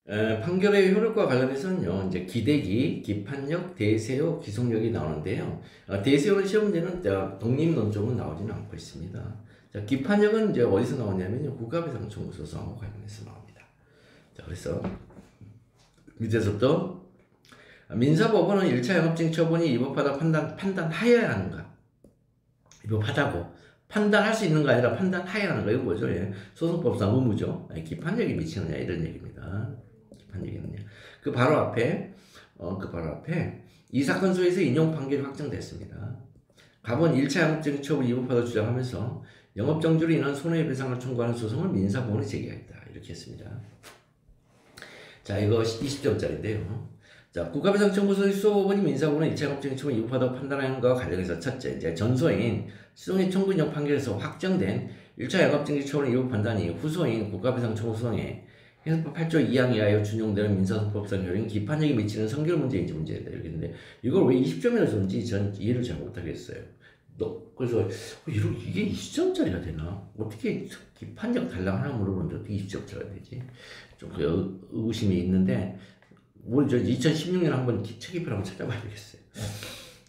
판결의 효력과 관련해서는요, 이제 기대기, 기판력, 대세효, 기속력이 나오는데요. 대세효 시험 문제는 독립논점은 나오지는 않고 있습니다. 자, 기판력은 이제 어디서 나오냐면요, 국가배상 청구 소송하고 관련해서 나옵니다. 자, 그래서 밑에서부터 민사법원은 1차 영업증 처분이 위법하다 판단하여야 하는가? 위법하다고 판단할 수 있는 거 아니라 판단하여야 하는 거. 이거 뭐죠? 예. 소송법상 의무죠. 기판력이 미치느냐 이런 얘기입니다. 기판력이느냐. 그 바로 앞에 이 사건 소에서 인용 판결이 확정됐습니다. 갑은 1차 영업증 처분 위법하다 주장하면서 영업정지로 인한 손해배상을 청구하는 소송을 민사법원에 제기하겠다. 이렇게 했습니다. 자, 이거 20점짜리인데요. 자, 국가배상 청구서의 수호법원이 민사법원은 1차 영업증 처분 위법하다고 판단하는 것과 관련해서 첫째, 이제 전소인 시송의 청구 인용 판결에서 확정된 1차 영업증지 처분 위법 판단이 후소인 국가배상 청구 소송에 형사법 8조 2항 이하에 준용되는 민사소송법상 효력인 기판력이 미치는 성결 문제인지 문제다 이렇게 했는데 이걸 왜 20점이나 줬는지 전 이해를 잘 못하겠어요. 그래서 이게 20점짜리가 되나? 어떻게 기판력 달랑 하나 물어보는데 어떻게 20점짜리가 되지? 좀 의구심이 있는데 뭐 저 2016년 한번 책입을 한번 찾아봐야 되겠어요.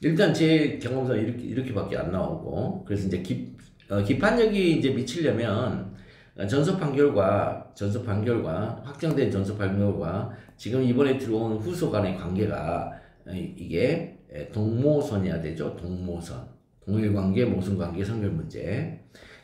일단 제 경험상 이렇게밖에 안 나오고 그래서 이제 기판력이 이제 미치려면 전서 판결과 확정된 전서 판결과 지금 이번에 들어온 후소 간의 관계가 이게 동모선이어야 되죠. 동모선. 동일관계, 모순관계, 성결문제.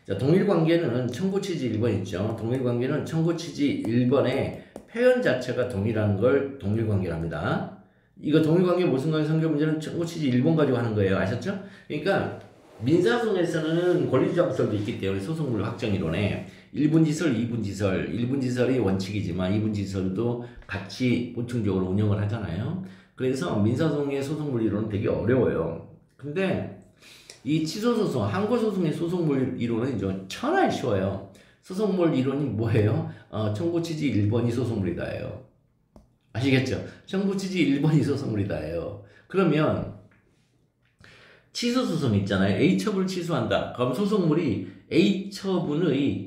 자, 동일관계는 청구취지 1번 있죠. 동일관계는 청구취지 1번의 표현 자체가 동일한 걸 동일관계랍니다. 이거 동일관계, 모순관계, 성결문제는 청구취지 1번 가지고 하는 거예요. 아셨죠? 그러니까 민사소송에서는 권리주장설도 있기 때문에 소송물 확정이론에 1분지설, 2분지설, 1분지설이 원칙이지만 2분지설도 같이 보충적으로 운영을 하잖아요. 그래서 민사소송의 소송물 이론은 되게 어려워요. 근데 이 취소소송, 항고소송의 소송물 이론은 이제 천하에 쉬워요. 소송물 이론이 뭐예요? 청구취지 1번이 소송물이다예요. 아시겠죠? 청구취지 1번이 소송물이다예요. 그러면 취소소송 있잖아요. A처분을 취소한다. 그럼 소송물이 A처분의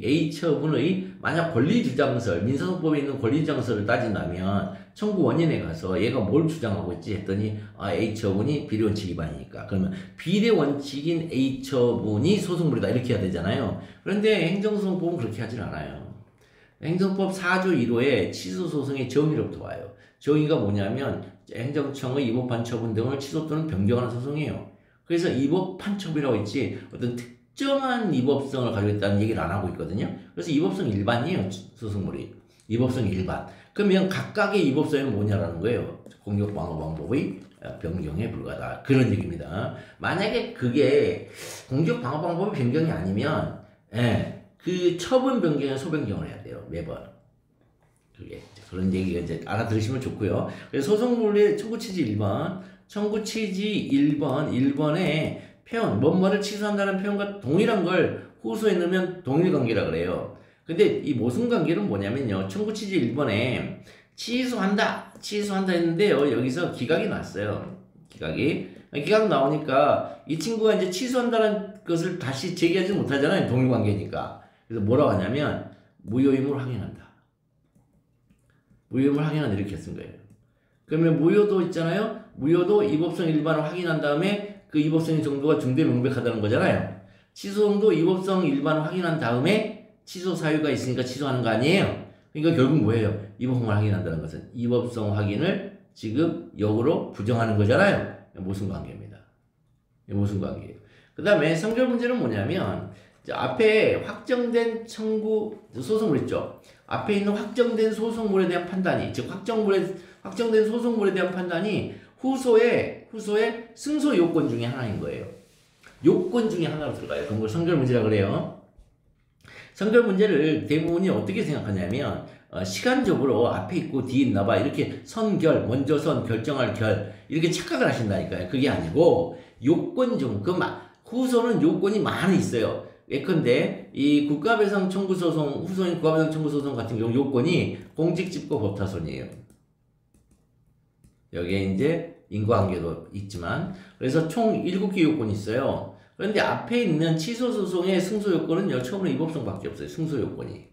만약 권리주장설, 민사소송법에 있는 권리주장설을 따진다면 청구 원인에 가서 얘가 뭘 주장하고 있지 했더니 A처분이 비례원칙 위반이니까 그러면 비례원칙인 A처분이 소송물이다 이렇게 해야 되잖아요. 그런데 행정소송법은 그렇게 하진 않아요. 행정법 4조 1호에 취소소송의 정의로부터 와요. 정의가 뭐냐면 행정청의 위법한 처분 등을 취소 또는 변경하는 소송이에요. 그래서 위법한 처분이라고 있지 어떤 특정한 위법성을 가지고 있다는 얘기를 안 하고 있거든요. 그래서 위법성 일반이에요. 소송물이. 위법성 일반. 그러면 각각의 위법성은 뭐냐라는 거예요. 공격방어 방법의 변경에 불과하다. 그런 얘기입니다. 만약에 그게 공격방어 방법의 변경이 아니면 그 처분 변경에 소변경을 해야 돼요. 매번. 그게 그런 얘기가 이제 알아들으시면 좋고요. 그래서 소송물의 청구취지 1번, 청구취지 1번의 표현, 뭐뭐를 취소한다는 표현과 동일한 걸 후소에 넣으면 동일관계라 그래요. 근데 이 모순관계는 뭐냐면요. 청구취지 1번에 취소한다 했는데요. 여기서 기각이 났어요. 기각 나오니까 이 친구가 이제 취소한다는 것을 다시 제기하지 못하잖아요. 동일관계니까. 그래서 뭐라고 하냐면 무효임을 확인한다. 무효임을 확인한다 이렇게 쓴 거예요. 그러면 무효도 있잖아요. 무효도 위법성 일반을 확인한 다음에 그 위법성의 정도가 중대 명백하다는 거잖아요. 취소도 위법성 일반을 확인한 다음에 취소 사유가 있으니까 취소하는 거 아니에요. 그러니까 결국 뭐예요? 위법성을 확인한다는 것은 위법성 확인을 지금 역으로 부정하는 거잖아요. 모순관계입니다. 모순관계예요. 그 다음에 성결 문제는 뭐냐면 앞에 확정된 청구 소송물 있죠. 앞에 있는 확정된 소송물에 대한 판단이 즉 확정된 소송물에 대한 판단이 후소의 승소 요건 중에 하나인 거예요. 요건 중에 하나로 들어가요. 그런 걸 성결 문제라 그래요. 성결 문제를 대부분이 어떻게 생각하냐면 시간적으로 앞에 있고 뒤에 있나 봐 이렇게 선결, 먼저 선, 결정할 결 이렇게 착각을 하신다니까요. 그게 아니고 요건 중 후소는 요건이 많이 있어요. 예컨대 이 국가배상 청구소송 후소인 국가배상 청구소송 같은 경우 요건이 공직집고 법타손이에요. 여기에 이제 인과관계도 있지만 그래서 총 7개 요건이 있어요. 그런데 앞에 있는 취소소송의 승소요건은요 처음으로 위법성밖에 없어요. 승소요건이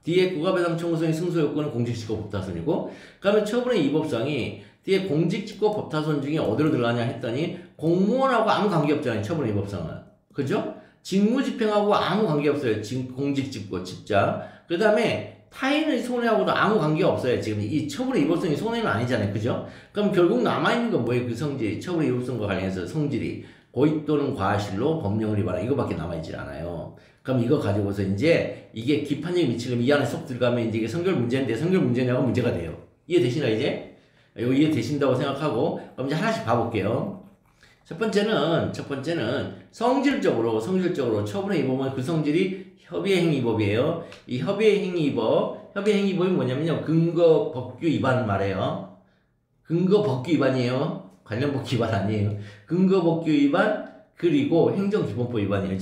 뒤에 국가배상 청구성의 승소 요건은 공직직고 법타손이고, 그러면 처분의 위법성이 뒤에 공직직고 법타손 중에 어디로 들어가냐 했더니 공무원하고 아무 관계없잖아요. 처분의 위법성은. 그죠? 직무집행하고 아무 관계없어요. 공직직고 직자. 그 다음에 타인의 손해하고도 아무 관계없어요. 지금 이 처분의 위법성이 손해는 아니잖아요. 그죠? 그럼 결국 남아있는 건 뭐예요? 그 성질, 처분의 위법성과 관련해서 성질이 고의 또는 과실로 법령을 위반한 이거밖에 남아있질 않아요. 그럼 이거 가지고서 이제 이게 기판력이 미치려면 이 안에 속 들어가면 이제 이게 성결 문제인데 성결 문제냐고 문제가 돼요. 이해되시나 이제? 이거 이해되신다고 생각하고 그럼 이제 하나씩 봐볼게요. 첫 번째는 성질적으로 처분의 위법은 그 성질이 협의의 행위법이에요. 이 협의의 행위법이 뭐냐면요. 근거 법규 위반 말해요. 근거 법규 위반이에요. 관련 법규 위반 아니에요. 근거 법규 위반 그리고 행정기본법 위반이에요.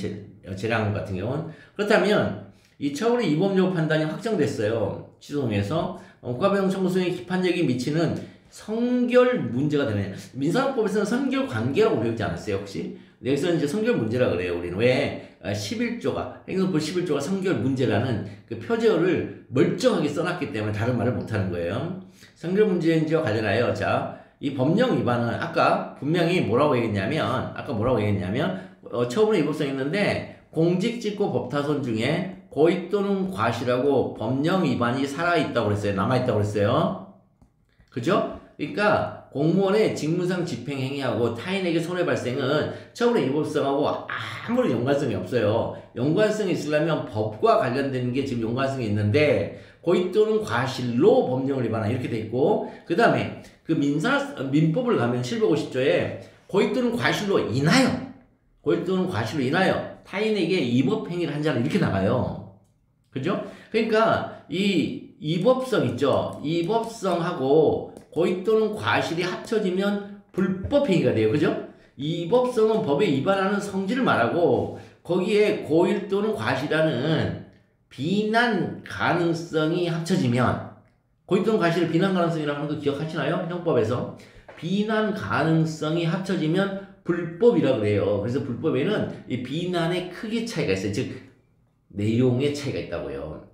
재량 같은 경우는. 그렇다면 이 처분의 위법률 판단이 확정됐어요. 취소송에서 국가배상 청구소의 기판력이 미치는 성결 문제가 되느냐. 민사법에서는 성결 관계라고 배우지 않았어요, 혹시? 여기서는 이제 성결 문제라 그래요, 우리는. 왜? 11조가, 행정법 11조가 성결 문제라는 그 표제어를 멀쩡하게 써놨기 때문에 다른 말을 못하는 거예요. 성결 문제인지와 관련하여, 자, 이 법령 위반은 아까 분명히 뭐라고 얘기했냐면, 처분의 위법성이 있는데, 공직직고 법타손 중에 고의 또는 과실하고 법령 위반이 살아있다고 그랬어요. 남아있다고 그랬어요. 그죠? 그러니까 공무원의 직무상 집행 행위하고 타인에게 손해 발생은 처분의 위법성하고 아무런 연관성이 없어요. 연관성이 있으려면 법과 관련되는 게 지금 연관성이 있는데 고의 또는 과실로 법령을 위반한 이렇게 돼 있고 그 다음에 그 민법을 가면 750조에 고의 또는 과실로 인하여 타인에게 위법 행위를 한 자는 이렇게 나가요. 그죠? 그러니까 이 위법성 있죠? 위법성하고 고의 또는 과실이 합쳐지면 불법 행위가 돼요. 그죠? 위법성은 법에 위반하는 성질을 말하고 거기에 고의 또는 과실이라는 비난 가능성이 합쳐지면 고의 또는 과실을 비난 가능성이라고 하는 거 기억하시나요? 형법에서 비난 가능성이 합쳐지면 불법이라고 그래요. 그래서 불법에는 이 비난의 크기 차이가 있어요. 즉 내용의 차이가 있다고요.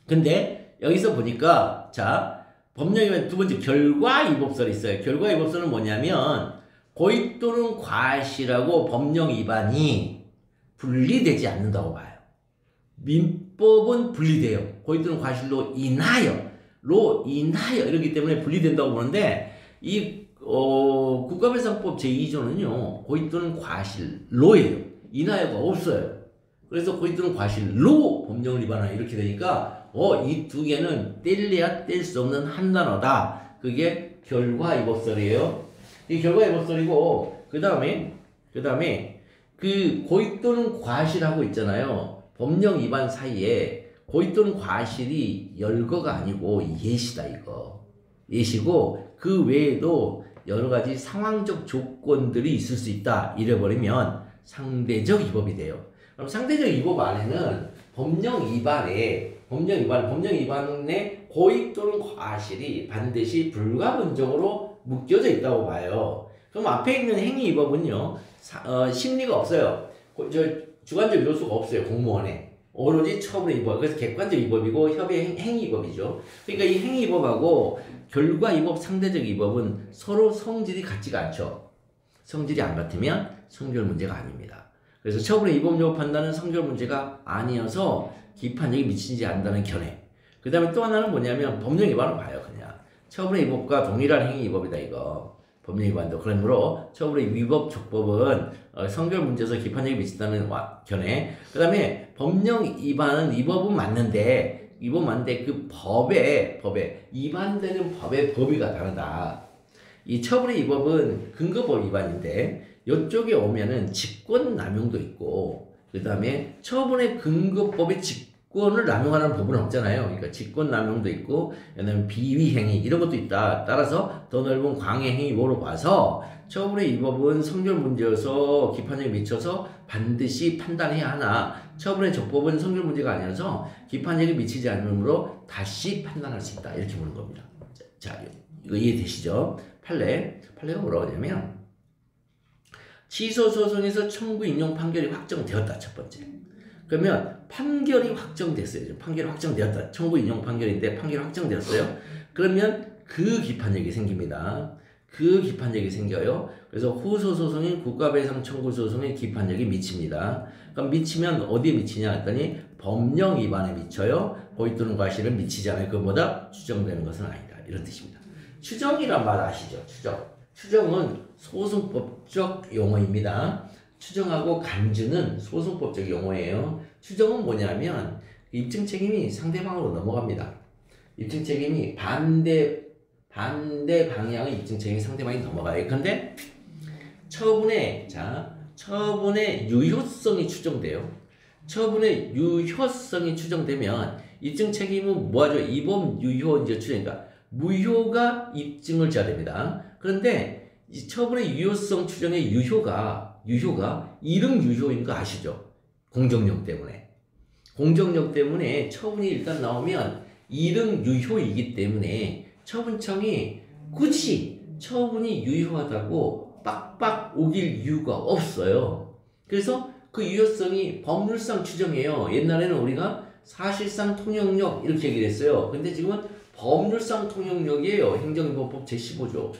근데 여기서 보니까 자 법령위반 두 번째 결과위법설이 있어요. 결과위법설은 뭐냐면 고의 또는 과실하고 법령 위반이 분리되지 않는다고 봐요. 민법은 분리돼요. 고의 또는 과실로 인하여 이렇기 때문에 분리된다고 보는데 이 국가배상법 제2조는요 고의 또는 과실로예요. 인하여가 없어요. 그래서 고의 또는 과실로 법령을 위반하는 이렇게 되니까 이 두 개는 뗄래야 뗄 수 없는 한 단어다. 그게 결과위법설이에요. 이 결과위법설이고 그 다음에 그 고의 또는 과실하고 있잖아요. 법령 위반 사이에 고의 또는 과실이 열거가 아니고 예시다 이거. 예시고 그 외에도 여러 가지 상황적 조건들이 있을 수 있다. 이래버리면 상대적 위법이 돼요. 그럼 상대적 위법 안에는 법령 위반에 고의 또는 과실이 반드시 불가분적으로 묶여져 있다고 봐요. 그럼 앞에 있는 행위 위법은요, 심리가 없어요. 주관적 요소가 없어요, 공무원에. 오로지 처분의 위법. 그래서 객관적 위법이고 협의 행위 위법이죠. 그러니까 이 행위 위법하고 결과 위법, 상대적 위법은 서로 성질이 같지가 않죠. 성질이 안 같으면 성결 문제가 아닙니다. 그래서 처분의 위법률 판단은 성결 문제가 아니어서 기판력이 미치지 않는다는 견해. 그 다음에 또 하나는 뭐냐면 법령 위반을 봐요. 그냥 처분의 위법과 동일한 행위 위법이다 이거. 법령 위반도. 그러므로 처분의 위법 족법은 성결 문제에서 기판력이 미친다는 견해. 그 다음에 법령 위반은 위법은 맞는데 그 법에 위반되는 법의 범위가 다르다. 이 처분의 위법은 근거법 위반인데 이쪽에 오면은 직권남용도 있고 그 다음에 처분의 근거법의 직권을 남용하는 법은 없잖아요. 그러니까 직권남용도 있고 그다음에 비위행위 이런 것도 있다. 따라서 더 넓은 광해행위로 봐서 처분의 위법은 성결 문제여서 기판력에 미쳐서 반드시 판단해야 하나 처분의 적법은 성결 문제가 아니어서 기판력에 미치지 않으므로 다시 판단할 수 있다. 이렇게 보는 겁니다. 자, 이거 이해되시죠? 판례가 뭐라고 하냐면 취소 소송에서 청구 인용 판결이 확정되었다. 첫 번째. 그러면 판결이 확정됐어요. 판결이 확정되었다. 청구 인용 판결인데 판결이 확정되었어요. 그러면 그 기판력이 생깁니다. 그 기판력이 생겨요. 그래서 후소 소송인 국가배상 청구 소송의 기판력이 미칩니다. 그럼 미치면 어디에 미치냐 했더니 법령 위반에 미쳐요. 고의 또는 과실은 미치지 않아요. 그보다 추정되는 것은 아니다. 이런 뜻입니다. 추정이란 말 아시죠? 추정. 추정은 소송법적 용어입니다. 추정하고 간주는 소송법적 용어예요. 추정은 뭐냐면 입증 책임이 상대방으로 넘어갑니다. 입증 책임이 반대 방향의 입증 책임이 상대방이 넘어가요. 그런데 처분의 유효성이 추정돼요. 처분의 유효성이 추정되면 입증 책임은 뭐하죠? 이범 유효 이제 추정이니까 무효가 입증을 져야 됩니다. 그런데 이 처분의 유효성 추정의 유효가 이름 유효인 거 아시죠? 공정력 때문에. 공정력 때문에 처분이 일단 나오면 이름 유효이기 때문에 처분청이 굳이 처분이 유효하다고 빡빡 우길 이유가 없어요. 그래서 그 유효성이 법률상 추정이에요. 옛날에는 우리가 사실상 통용력 이렇게 얘기를 했어요. 근데 지금은 법률상 통용력이에요. 행정입법법 제15조.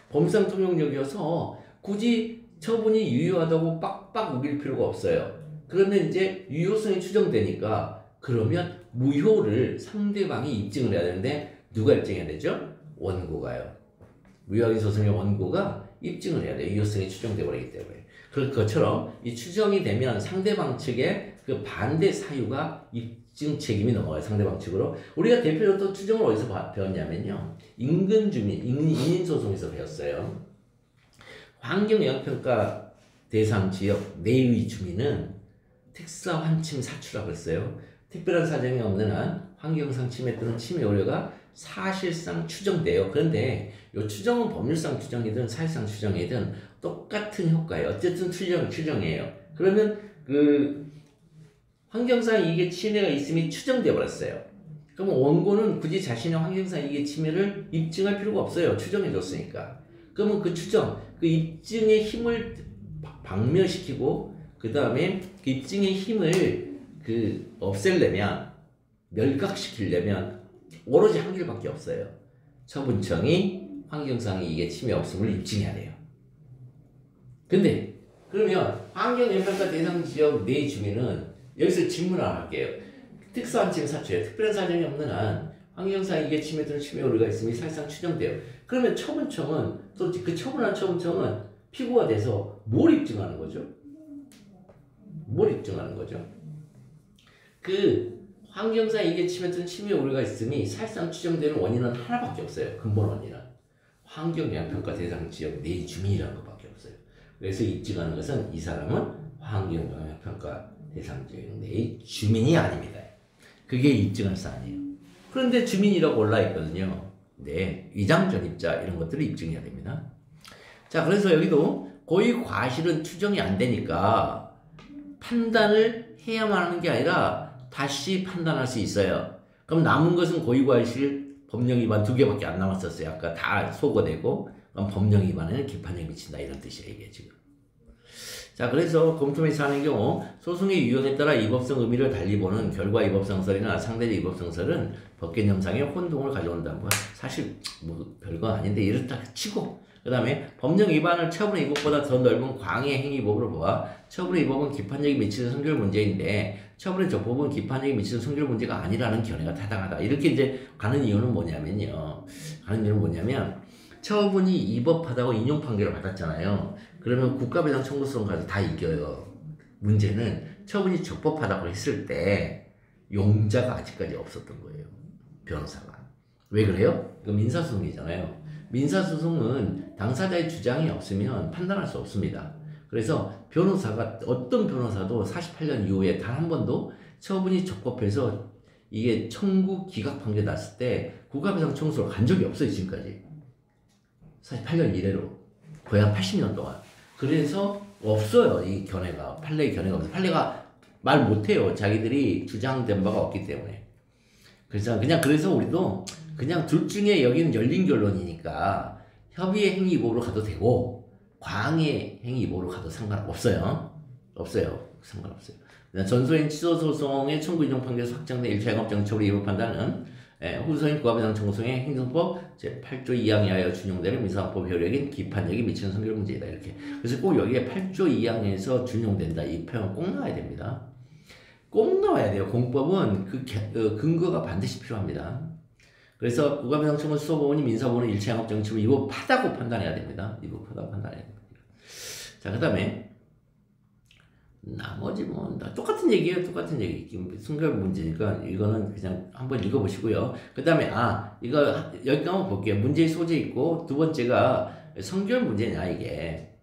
법률상 통용력이어서 굳이 처분이 유효하다고 빡빡 우길 필요가 없어요. 그러면 이제 유효성이 추정되니까 그러면 무효를 상대방이 입증을 해야 되는데 누가 입증해야 되죠? 원고가요. 무효확인 소송의 원고가 입증을 해야 돼요. 유효성이 추정돼 버리기 때문에. 그럴 것처럼 이 추정이 되면 상대방 측의 그 반대 사유가 입증 책임이 넘어가요. 상대방 측으로. 우리가 대표적으로 또 추정을 어디서 배웠냐면요. 인근 주민, 인인 소송에서 배웠어요. 환경영향평가 대상 지역 내의 주민은 특사 환침 사추라고 했어요. 특별한 사정이 없는 한 환경상 침해 또는 침해 우려가 사실상 추정돼요. 그런데 이 추정은 법률상 추정이든 사실상 추정이든 똑같은 효과예요. 어쨌든 추정이에요. 그러면 그 환경상 이익의 침해가 있음이 추정돼 버렸어요. 그러면 원고는 굳이 자신의 환경상 이익의 침해를 입증할 필요가 없어요. 추정해 줬으니까. 그러면 그 추정, 그 입증의 힘을 박멸시키고 그 다음에 그 입증의 힘을 없애려면 멸각시키려면 오로지 한 길밖에 없어요. 처분청이 환경상 이익의 침해 없음을 입증해야 돼요. 근데 그러면 환경영향평가 대상 지역 내 주민은 여기서 질문을 할게요. 특수한침 사추예요. 특별한 사정이 없는 한 환경상 이익의 침해 또는 침해 우려가 있음이 사실상 추정돼요. 그러면 처분청은 또 그 처분한 처분청은 피고가 돼서 뭘 입증하는 거죠? 뭘 입증하는 거죠? 그 환경상 이익의 침해 또는 침해 우려가 있음이 사실상 추정되는 원인은 하나밖에 없어요. 근본 원인은 환경영향평가 대상 지역 내 주민이라는 것밖에 없어요. 그래서 입증하는 것은 이 사람은 환경영향평가 대상 지역 내 주민이 아닙니다. 그게 입증할 사안이에요. 그런데 주민이라고 올라있거든요. 네, 위장전입자 이런 것들을 입증해야 됩니다. 자, 그래서 여기도 고의 과실은 추정이 안 되니까 판단을 해야만 하는 게 아니라 다시 판단할 수 있어요. 그럼 남은 것은 고의 과실 법령 위반 2개밖에 안 남았었어요. 아까 다 소거되고 그럼 법령 위반에는 기판력이 미친다 이런 뜻이에요. 이게 지금. 자, 그래서 검토에서 하는 경우 소송의 유형에 따라 위법성 의미를 달리 보는 결과 위법성설이나 상대적 위법성설은 법개념상의 혼동을 가져온다. 뭐 사실 뭐 별거 아닌데 이렇다 치고 그 다음에 법령 위반을 처분의 위법보다 더 넓은 광해 행위법으로 보아 처분의 위법은 기판력이 미치는 성질 문제인데 처분의 적법은 기판력이 미치는 성질 문제가 아니라는 견해가 타당하다. 이렇게 이제 가는 이유는 뭐냐면요. 처분이 위법하다고 인용 판결을 받았잖아요. 그러면 국가배상 청구소송 가서 다 이겨요. 문제는 처분이 적법하다고 했을 때 용자가 아직까지 없었던 거예요. 변호사가. 왜 그래요? 이거 민사소송이잖아요. 민사소송은 당사자의 주장이 없으면 판단할 수 없습니다. 그래서 변호사가 어떤 변호사도 48년 이후에 단 한 번도 처분이 적법해서 이게 청구 기각 판결 났을 때 국가배상 청구소를 간 적이 없어요. 지금까지. 48년 이래로 거의 한 80년 동안. 그래서 없어요. 이 견해가. 판례의 견해가 없어요. 판례가 말 못해요. 자기들이 주장된 바가 없기 때문에. 그래서 우리도 그냥 둘 중에 여기는 열린 결론이니까 협의의 행위법으로 가도 되고 광해 행위법으로 가도 상관없어요. 없어요. 상관없어요. 전소인 취소 소송의 청구 인용 판결에서 확정된 1차 영업정지 처분을 위법 판단은 후소인 구합해당 청구소송의 행정법 제8조 2항에 하여 준용되는 민사법 효력인 기판력이 미치는 성결 문제이다. 이렇게. 그래서 꼭 여기에 8조 2항에서 준용된다. 이 표현 꼭 나와야 됩니다. 꼭 나와야 돼요. 공법은 그 근거가 반드시 필요합니다. 그래서 구합해당 청구 수소법원이 민사법원은 1차 영업정지 처분을 위법하다고 판단해야 됩니다. 위법하다고 판단해야 됩니다. 자, 그 다음에 나머지 뭐 똑같은 얘기예요. 똑같은 얘기. 성결 문제니까 이거는 그냥 한번 읽어보시고요. 그 다음에 이거 여기 한번 볼게요. 문제의 소재 있고 두 번째가 성결 문제냐 이게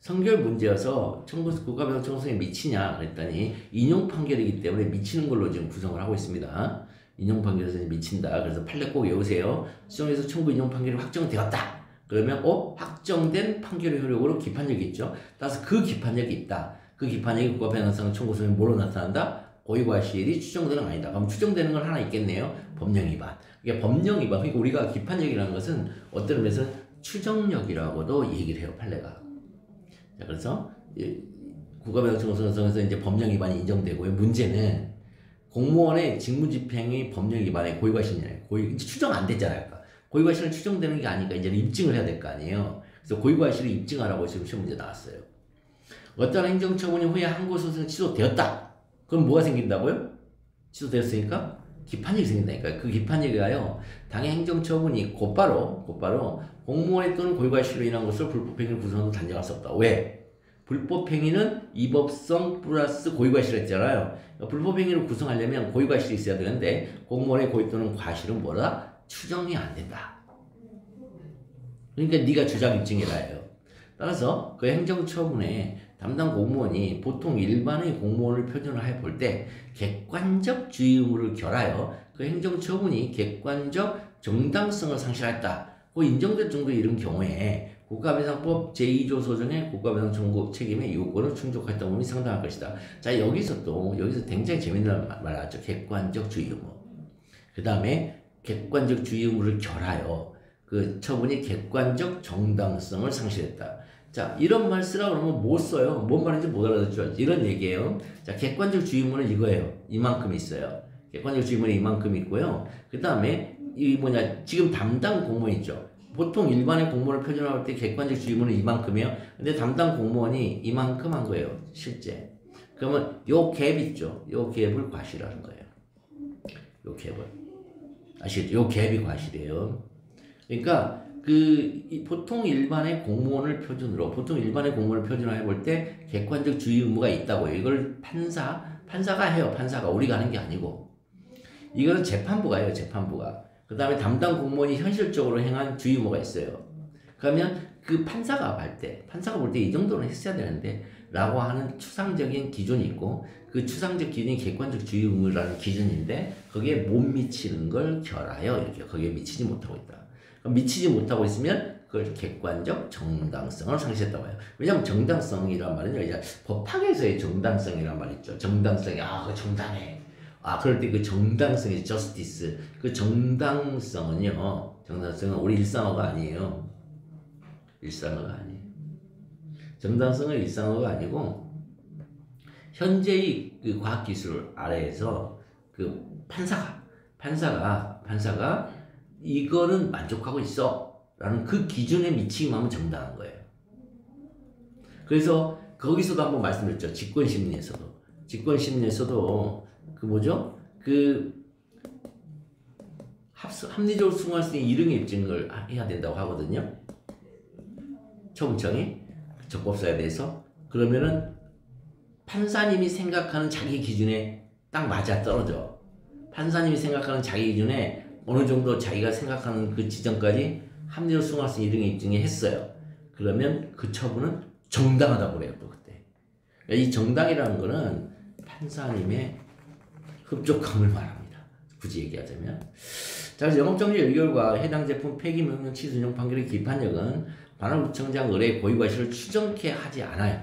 성결 문제여서 국가배상 청구소송에 미치냐 그랬더니 인용 판결이기 때문에 미치는 걸로 지금 구성을 하고 있습니다. 인용 판결에서 미친다. 그래서 판례 꼭 외우세요. 수정에서 청구 인용 판결이 확정되었다. 그러면 확정된 판결의 효력으로 기판력이 있죠. 따라서 그 기판력이 있다. 그 기판력이 국가배상 청구소송에 뭐로 나타난다? 고의과실이 추정되는 건 아니다. 그럼 추정되는 건 하나 있겠네요. 법령 위반. 이게 법령 위반. 그러니까 우리가 기판력이라는 것은 어떤 의미에서 추정력이라고도 얘기를 해요. 판례가. 자, 그래서 국가배상 청구소송에서 이제 법령 위반이 인정되고요. 문제는 공무원의 직무집행이 법령 위반의 고의과실이냐. 추정 안 됐잖아요. 고의과실은 추정되는 게 아니니까 이제 입증을 해야 될 거 아니에요. 그래서 고의과실을 입증하라고 지금 시험 문제 나왔어요. 어떤 행정처분이 후에 항고소송이 취소되었다. 그럼 뭐가 생긴다고요? 취소되었으니까 기판력이 생긴다니까요. 그 기판력이가요. 당의 행정처분이 곧바로 공무원의 또는 고의과실로 인한 것을 불법행위를 구성하고 단정할 수 없다. 왜? 불법행위는 위법성 플러스 고의과실 했잖아요. 불법행위를 구성하려면 고의과실이 있어야 되는데 공무원의 고의 또는 과실은 뭐라? 추정이 안 된다. 그러니까 네가 주장 입증해라 해요. 따라서 그 행정처분에 담당 공무원이 보통 일반의 공무원을 표준을 해볼 때 객관적 주의 의무를 결하여 그 행정처분이 객관적 정당성을 상실했다. 그 인정될 정도에 이른 경우에 국가배상법 제2조 소정의 국가배상 청구 책임의 요건을 충족했던 부분이 상당할 것이다. 자, 여기서 굉장히 재밌는 말 나왔죠. 객관적 주의 의무. 그 다음에 객관적 주의 의무를 결하여 그 처분이 객관적 정당성을 상실했다. 자, 이런 말 쓰라고 그러면 못 써요. 뭔 말인지 못 알아듣죠. 이런 얘기예요. 자, 객관적 주의 의무는 이거예요. 이만큼 있어요. 객관적 주의 의무는 이만큼 있고요. 그 다음에 지금 담당 공무원 있죠. 보통 일반의 공무원을 표준화할 때 객관적 주의 의무는 이만큼이에요. 근데 담당 공무원이 이만큼 한 거예요. 실제. 그러면 요 갭 있죠. 요 갭을 과실하는 거예요. 요 갭을. 아시겠죠? 요 갭이 과실이에요. 그러니까 보통 일반의 공무원을 표준화해 볼 때 객관적 주의 의무가 있다고요. 이걸 판사가 해요. 판사가 우리가 하는 게 아니고. 이거는 재판부가 해요. 재판부가. 그 다음에 담당 공무원이 현실적으로 행한 주의 의무가 있어요. 그러면 그 판사가 볼 때 이 정도는 했어야 되는데 라고 하는 추상적인 기준이 있고 그 추상적 기준이 객관적 주의 의무라는 기준인데 거기에 못 미치는 걸 결하여 이렇게 거기에 미치지 못하고 있다. 미치지 못하고 있으면 그걸 객관적 정당성을 상실했다고 해요. 왜냐하면 정당성이란 말은요, 이제 법학에서의 정당성이란 말 있죠. 정당성이, 그거 정당해. 그럴 때 그 정당성이 justice. 그 정당성은 우리 일상어가 아니에요. 일상어가 아니에요. 정당성은 일상어가 아니고, 현재의 그 과학기술 아래에서 그 판사가 이거는 만족하고 있어 라는 그 기준에 미치기만 하면 정당한 거예요. 그래서 거기서도 한번 말씀드렸죠. 직권심리에서도 합리적으로 수긍할 수 있는 이릉의 입증을 해야 된다고 하거든요. 처분청이 적법사에 대해서. 그러면은 판사님이 생각하는 자기 기준에 딱 맞아 떨어져. 판사님이 생각하는 자기 기준에 어느 정도 자기가 생각하는 그 지점까지 합리적으로 수긍할 수 있는 이릉의 입증이 했어요. 그러면 그 처분은 정당하다고 그래요. 또 그때. 이 정당이라는 거는 판사님의 흡족함을 말합니다. 굳이 얘기하자면. 자, 그래서 영업정지 의결과 해당 제품 폐기명령 취소 인용 판결의 기판력은 관할구청장 의뢰 고의과실을 추정케 하지 않아요.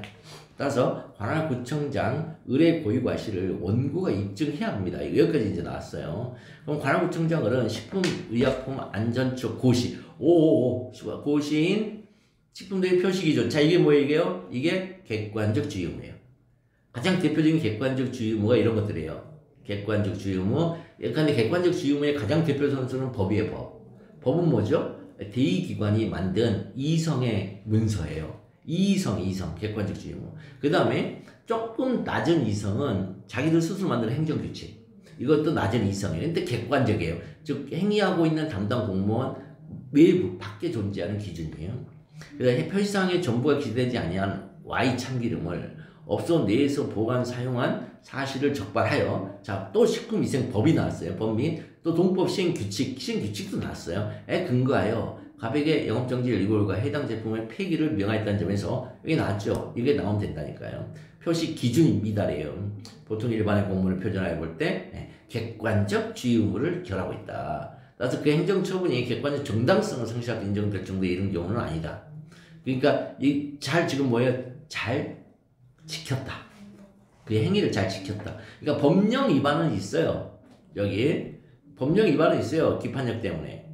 따라서 관할구청장 의뢰 고의과실을 원고가 입증해야 합니다. 여기까지 이제 나왔어요. 그럼 관할구청장은 식품의약품안전처 고시인 식품도의 표시기준. 자, 이게 뭐예요? 이게 객관적 주의 의무예요. 가장 대표적인 객관적 주의 의무가 이런 것들이에요. 객관적 주의 의무. 근데 객관적 주의 의무의 가장 대표 선수는 법이에요, 법. 법은 뭐죠? 대의기관이 만든 이성의 문서예요. 이성, 객관적 주의 의무. 그 다음에 조금 낮은 이성은 자기들 스스로 만드는 행정규칙. 이것도 낮은 이성이에요. 근데 객관적이에요. 즉, 행위하고 있는 담당 공무원 외부, 밖에 존재하는 기준이에요. 그래서 표시사항에 정보가 기재되지 아니한 Y 참기름을 업소 내에서 보관 사용한 사실을 적발하여 또 식품위생 법이 나왔어요. 법 및 또 동법 시행규칙도 나왔어요. 에 근거하여 가백의 영업정지 일골과 해당 제품의 폐기를 명하였다는 점에서 여기 나왔죠. 이게 나오면 된다니까요. 표시 기준이 미달해요. 보통 일반의 공문을 표준화해 볼 때 객관적 주의 의무를 결하고 있다. 따라서 그 행정처분이 객관적 정당성을 상실하고 인정될 정도의 이런 경우는 아니다. 그러니까 지금 뭐예요? 잘 지켰다. 그 행위를 잘 지켰다. 그러니까 법령 위반은 있어요. 여기 법령 위반은 있어요. 기판력 때문에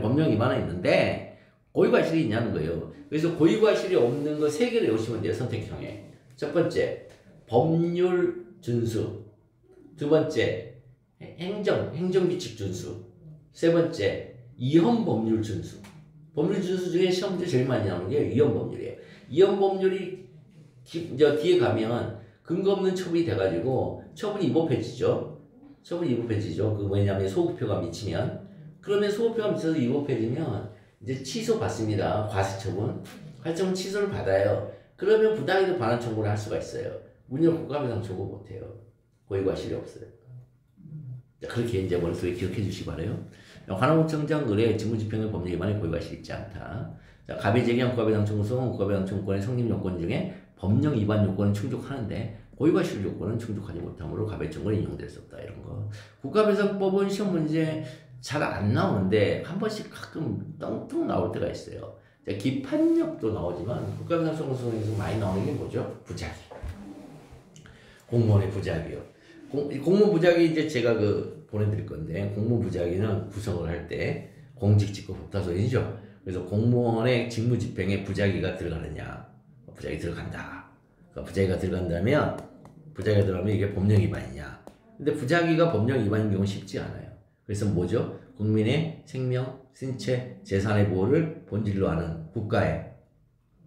법령 위반은 있는데 고의과실이 있냐는 거예요. 그래서 고의과실이 없는 거 세 개를 외우시면 돼요. 선택형에. 첫 번째, 법률 준수. 두 번째, 행정규칙 준수. 세 번째, 이헌법률 준수. 법률 준수 중에 시험 문제 제일 많이 나오는 게 이헌법률이에요. 이헌법률이 뒤에 가면 근거 없는 처분이 돼가지고 처분이 위법해지죠. 그 뭐냐면 소급표가 미치면. 그러면 소급표가 미쳐서 위법해지면 이제 취소받습니다. 과세처분. 과세처분 취소를 받아요. 그러면 부당이득 반환 청구를 할 수가 있어요. 문역 국가배상 청구 못해요. 고의과실이 없어요. 그렇게 이제 머릿속에 기억해 주시기 바라요. 관할구청장 의뢰 직무집행의 법령 위반에 고의과실이 있지 않다. 갑의 제기한 국가배상 청구소는 국가배상 청구권의 성립 요건 중에 법령 위반 요건은 충족하는데 고의과실 요건은 충족하지 못하므로 갑의 청구는 인용될 수 없다. 이런 거. 국가배상법은 시험 문제 잘 안 나오는데 한 번씩 가끔 떵떵 나올 때가 있어요. 기판력도 나오지만 국가배상 청구소에서 많이 나오는 게 뭐죠? 부작위. 공무원의 부작위요. 공무원 부작위 이제 제가 보내드릴 건데, 공무원 부작위는 구성을 할 때 공직직급 법타소인이죠. 그래서 공무원의 직무집행에 부작위가 들어가느냐, 부작위 들어간다. 그러니까 부작위가 들어가면 이게 법령 위반이냐. 근데 부작위가 법령 위반인 경우는 쉽지 않아요. 그래서 뭐죠? 국민의 생명, 신체, 재산의 보호를 본질로 하는 국가의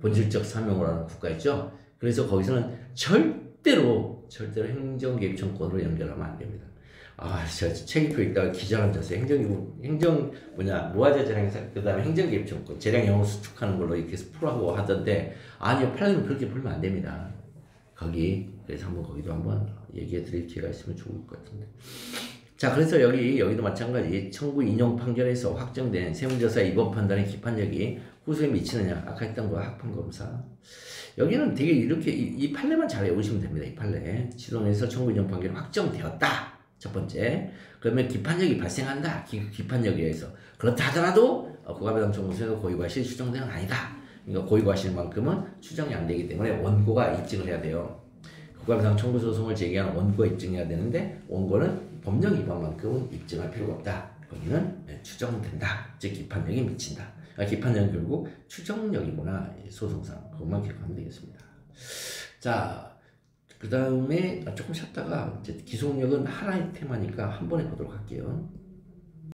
본질적 사명으로 하는 국가 있죠. 그래서 거기서는 절대로 행정개입 청구권으로 연결하면 안 됩니다. 저 책임표 읽다가 기절한 자세, 노화자 재량 행사, 그 다음에 행정개입 청구권, 재량 영업 수축하는 걸로 이렇게 풀하고 하던데, 아니요, 판례는 그렇게 풀면 안 됩니다. 그래서 거기도 한번 얘기해 드릴 기회가 있으면 좋을 것 같은데. 자, 그래서 여기도 마찬가지, 청구 인용 판결에서 확정된 세무조사 위법 판단의 기판력이 후수에 미치느냐, 아까 했던 거 학판검사. 여기는 되게 이렇게 이 판례만 잘 외우시면 됩니다. 이 판례. 지도에서 청구 인용 판결이 확정되었다. 첫 번째. 그러면 기판력이 발생한다. 기판력에 의해서. 그렇다 하더라도 국가배상 청구서에서 고의과실 추정 대응 아니다. 그러니까 고의과실만큼은 추정이 안 되기 때문에 원고가 입증을 해야 돼요. 국가배상 청구 소송을 제기한 원고가 입증해야 되는데 원고는 법령 위반만큼은 입증할 필요가 없다. 거기는 추정된다. 즉 기판력이 미친다. 기판력은 결국 추정력이구나. 소송상. 그것만 기억하면 되겠습니다. 자, 그 다음에 조금 쉬었다가 이제 기속력은 하나의 테마니까 한 번에 보도록 할게요.